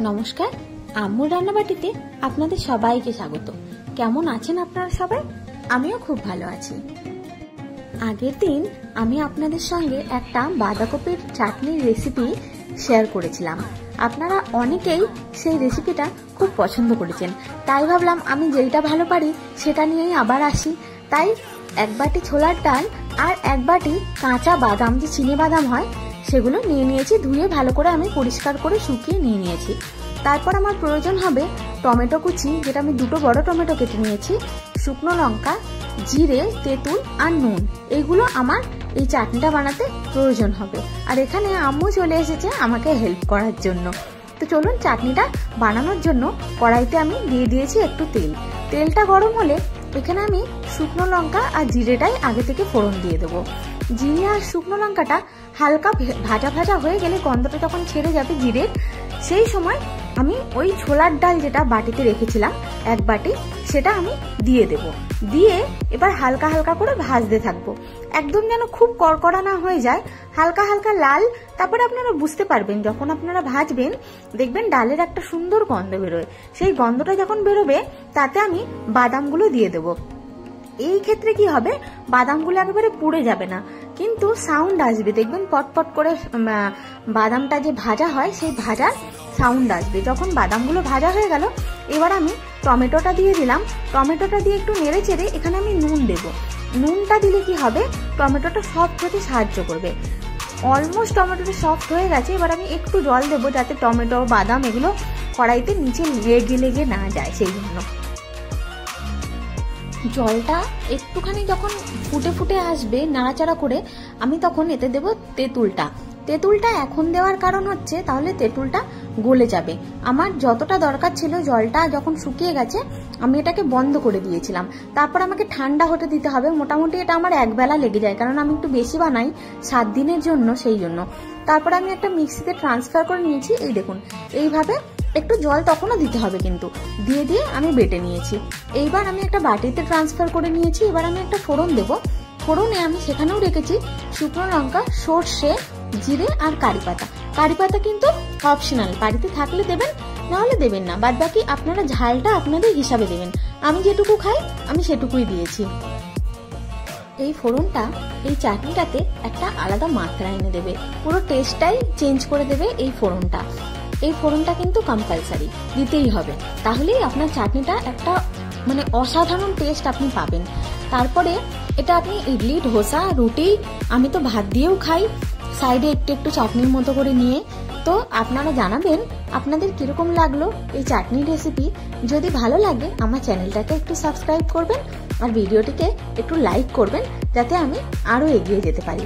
নমস্কার, আম্মুর রান্নাবাটিতে আপনাদের সবাইকে স্বাগত। কেমন আছেন আপনারা সবাই? আমিও খুব ভালো আছি। আগের দিন আমি আপনাদের সঙ্গে একটা বাঁধাকপির চাটনির রেসিপি শেয়ার করেছিলাম। আপনারা অনেকেই সেই রেসিপিটা খুব পছন্দ করেছেন, তাই ভাবলাম আমি যেইটা ভালো পারি সেটা নিয়েই আবার আসি। তাই এক বাটি ছোলার ডাল আর এক বাটি কাঁচা বাদাম, যে চিনে বাদাম হয়, সেগুলো নিয়ে নিয়েছি। ধুয়ে ভালো করে আমি পরিষ্কার করে শুকিয়ে নিয়ে নিয়েছি। তারপর আমার প্রয়োজন হবে টমেটো কুচি, যেটা আমি দুটো বড় টমেটো কেটে নিয়েছি, শুকনো লঙ্কা, জিরে, তেঁতুল আর নুন। এইগুলো আমার এই চাটনিটা বানাতে প্রয়োজন হবে। আর এখানে আম্মু চলে এসেছে আমাকে হেল্প করার জন্য। তো চলুন, চাটনিটা বানানোর জন্য কড়াইতে আমি দিয়ে দিয়েছি একটু তেল। তেলটা গরম হলে এখানে আমি শুকনো লঙ্কা আর জিরেটাই আগে থেকে ফোড়ন দিয়ে দেবো। জিরে আর শুকনো লঙ্কাটা হালকা ভাজা ভাজা হয়ে গেলে, গন্ধটা যখন ছেড়ে যাবে জিরের, সেই সময় আমি ওই ছোলার ডাল যেটা বাটিতে রেখেছিলাম এক বাটি, সেটা আমি দিয়ে দেব। দিয়ে এবার হালকা হালকা করে ভাজতে থাকবো, একদম যেন খুব কড়কড়া না হয়ে যায়, হালকা হালকা লাল। তারপরে আপনারা বুঝতে পারবেন, যখন আপনারা ভাজবেন দেখবেন ডালের একটা সুন্দর গন্ধ বেরোয়। সেই গন্ধটা যখন বেরোবে তাতে আমি বাদামগুলো দিয়ে দেবো। এই ক্ষেত্রে কি হবে, বাদামগুলো একেবারে পুড়ে যাবে না, কিন্তু সাউন্ড আসবে, দেখবেন পটপট করে বাদামটা যে ভাজা হয় সেই ভাজার সাউন্ড আসবে। যখন বাদামগুলো ভাজা হয়ে গেল, এবার আমি টমেটোটা দিয়ে দিলাম। টমেটোটা দিয়ে একটু নেড়ে চেড়ে এখানে আমি নুন দেব। নুনটা দিলে কি হবে, টমেটোটা সফট হতে সাহায্য করবে। অলমোস্ট টমেটোটা সফট হয়ে গেছে। এবার আমি একটু জল দেবো, যাতে টমেটো বাদাম এগুলো কড়াইতে নিচে লেগে না যায়। সেই জন্য জলটা একটুখানি যখন ফুটে ফুটে আসবে নাড়াচাড়া করে, আমি তখন এতে দেব তেঁতুলটা। তেঁতুলটা এখন দেওয়ার কারণ হচ্ছে, তাহলে তেঁতুলটা গলে যাবে। আমার যতটা দরকার ছিল, জলটা যখন শুকিয়ে গেছে আমি এটাকে বন্ধ করে দিয়েছিলাম। তারপর আমাকে ঠান্ডা হতে দিতে হবে। মোটামুটি এটা আমার একবেলা লেগে যায়, কারণ আমি একটু বেশি বানাই 7 দিনের জন্য, সেই জন্য। তারপর আমি একটা মিক্সিতে ট্রান্সফার করে নিয়েছি। এই দেখুন, এইভাবে একটু জল তখনও দিতে হবে, কিন্তু দিয়ে আমি বেটে নিয়েছি। এইবার আমি একটা বাটিতে ট্রান্সফার করে নিয়েছি। এবার আমি একটা ফোড়ন দেব। ফোড়নে আমি সেখানেও রেখেছি শুকনো লঙ্কা, সর্ষে, জিরে আর কারি পাতা। কারি পাতা কিন্তু অপশনাল, বাড়িতে থাকলে দেবেন, না হলে দেবেন না। বাদ বাকি আপনারা ঝালটা আপনাদের হিসাবে দেবেন। আমি যেটুকু খাই আমি সেটুকুই দিয়েছি। এই ফোড়নটা এই চাটনিটাতে একটা আলাদা মাত্রা এনে দেবে, পুরো টেস্টটাই চেঞ্জ করে দেবে এই ফোড়নটা। এই ফোড়নটা কিন্তু কম্পালসারি দিতেই হবে, তাহলেই আপনার চাটনিটা একটা অসাধারণ টেস্ট আপনি পাবেন। তারপরে এটা আপনি ইডলি, ধোসা, রুটি, আমি তো ভাত দিয়েও খাই, সাইডে একটু একটু চাটনির মতো করে নিয়ে। তো আপনারা জানাবেন আপনাদের কিরকম লাগলো এই চাটনির রেসিপি। যদি ভালো লাগে আমার চ্যানেলটাকে একটু সাবস্ক্রাইব করবেন আর ভিডিওটিকে একটু লাইক করবেন, যাতে আমি আরো এগিয়ে যেতে পারি।